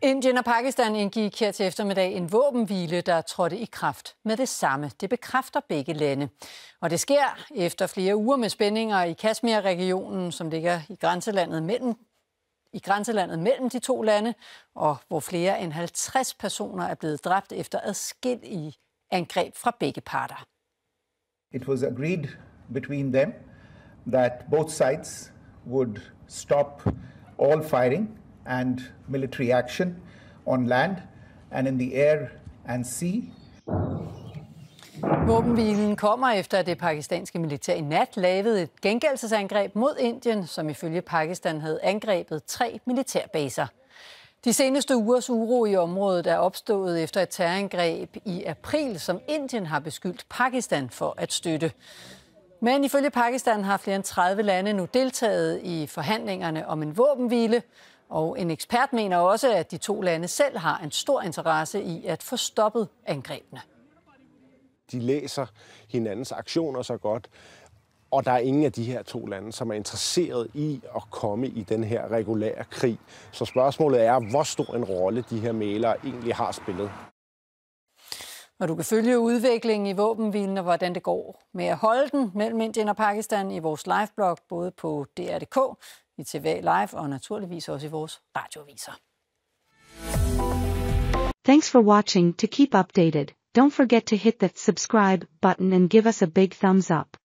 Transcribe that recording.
Indien og Pakistan indgik her til eftermiddag en våbenhvile, der trådte i kraft med det samme. Det bekræfter begge lande. Og det sker efter flere uger med spændinger i Kashmir-regionen, som ligger i grænselandet mellem de to lande, og hvor flere end 50 personer er blevet dræbt efter adskillige angreb fra begge parter. It was agreed between them that both sides would stop all firing and military action on land and in the air and sea. Våbenhvilen kommer efter, at det pakistanske militær i nat lavede et gengældelsesangreb mod Indien, som ifølge Pakistan havde angrebet 3 militærbaser. De seneste ugers uro i området er opstået efter et terrorangreb i april, som Indien har beskyldt Pakistan for at støtte. Men ifølge Pakistan har flere end 30 lande nu deltaget i forhandlingerne om en våbenhvile, og en ekspert mener også, at de to lande selv har en stor interesse i at få stoppet angrebene. De læser hinandens aktioner så godt, og der er ingen af de her to lande, som er interesseret i at komme i den her regulære krig. Så spørgsmålet er, hvor stor en rolle de her mæglere egentlig har spillet. Og du kan følge udviklingen i våbenhvilen og hvordan det går med at holde den mellem Indien og Pakistan i vores liveblog, både på DR.dk, i TV Live og naturligvis også i vores radioaviser. Thanks for watching. To keep updated, don't forget to hit that subscribe button and give us a big thumbs up.